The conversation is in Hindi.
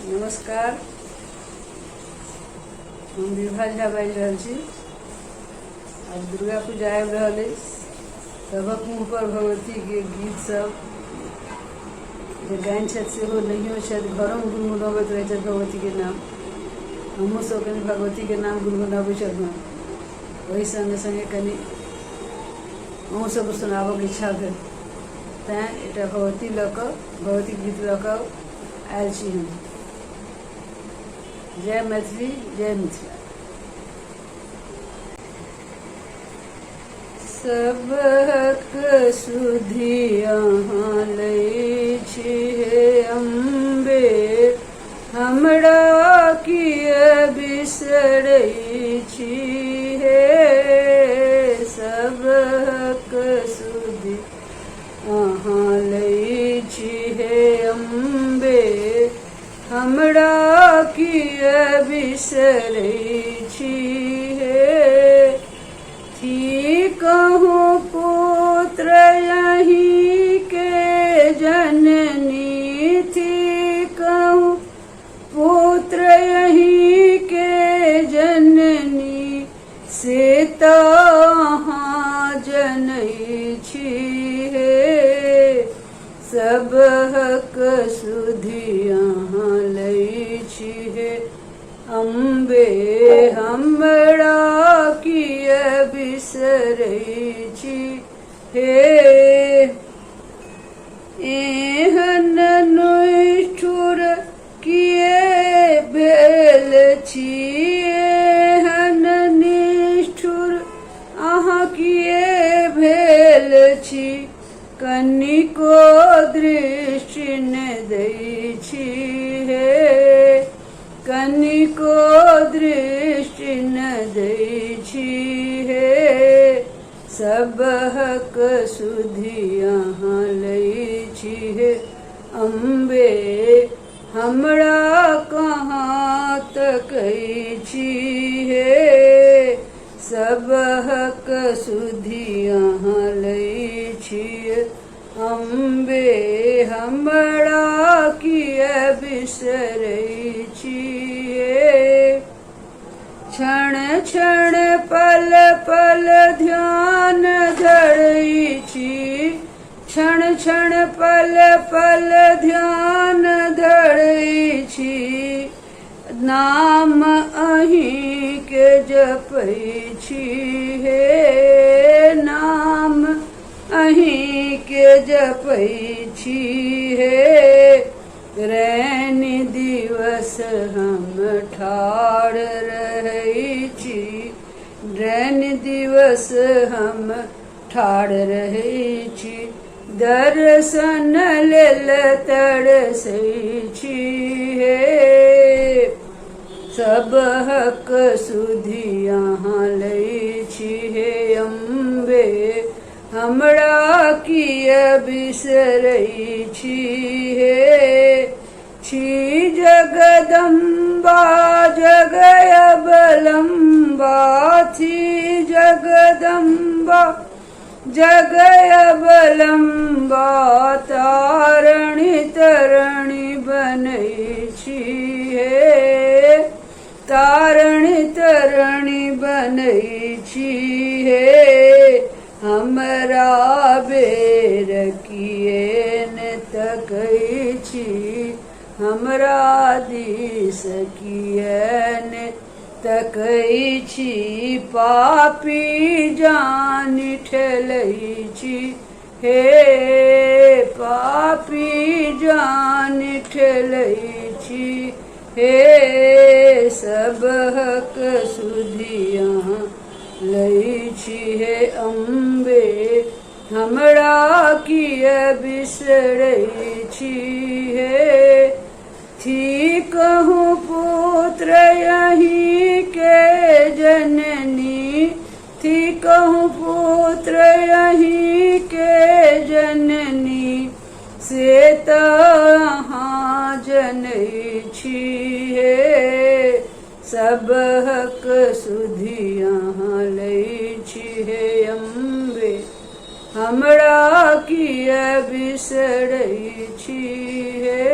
नमस्कार। हम विभा झा बाजि रहल छी। आज दुर्गा पूजा आबि रहल अछि। सभक मुँह पर भगवती के गीत सब जे गायन छथि सेहो नहियो छथि, घरोमे गुनगुनाबैत रहै छथि भगवती के नाम। हमहूँ सब कनि भगवती के नाम गुनगुनाबै छलहुँ। ओहि संगे संगे कनि अहूँ सबके सुनाबऽके इच्छा भेल, तैँ एकटा भगवती गीत लऽ कऽ आयल छी हम। जय मैथिली, जय मिथिला। सबहक सुधि अहाँ लै छी हे अम्बे, हमरा किए बिसरै छी हे। सबहक सुधि अहाँ लै छी हे अम्बे, हमरा किए बिसरै छी हे। थी कहूँ पुत्र यहीं के जननी, थी कहूँ पुत्र यहीं के जननी, से तो अहाँ जनै छी हे। सबहक सुधि अहाँ लै छी हे अम्बे, हमरा किए बिसरै छी हे। एहन निष्ठुर किए भेल छी, एहन निष्ठुर अहाँ किए भेल छी, कनिको दृष्टि नहि दै छी हे। कनिको दृष्टि न दै छी हे। सबहक सुधि अहाँ लै छी हे अम्बे, हमरा कहाँ तकै छी हे। सबहक सुधि अहाँ लै छी अम्बे, हमरा किए बिसरै छी हे। क्षण क्षण पल पल ध्यान धरै छी, क्षण क्षण पल पल ध्यान धरै छी, नाम अहीं के जपै छी हे। नाम अहीं के जपै छी हे। रैनी दिवस हम ठाढ़ रहै छी, रैनी दिवस हम ठाढ़ रहै छी, दर्शन लेल तरसै छी हे। सबहक सुधि अहाँ लै छी हे अम्बे, हमरा किए बिसरै छी हे। छी जगदम्बा जगय अवलम्बा, थी जगदम्बा जगय अवलम्बा, तारणी तरणी बनै छी हे। तारणी तरणी बनै छी हे। हमरा बेर किए ने तकै छी, हमरा दिस किए ने तकै छी, पापी जानि ठेलै छी हे। पापी जानि ठेलै छी हे। सबहक सुधि अहाँ लै छी हे अम्बे, हमरा किए बिसरै छी हे। थी कहूँ पुत्र यहीं के जननी, थी कहूँ पुत्र यहीं के जननी, से तो अहाँ जनै छी हे। सबहक सुधि अहाँ लै छी हे अम्बे, हमरा किए बिसरै छी हे।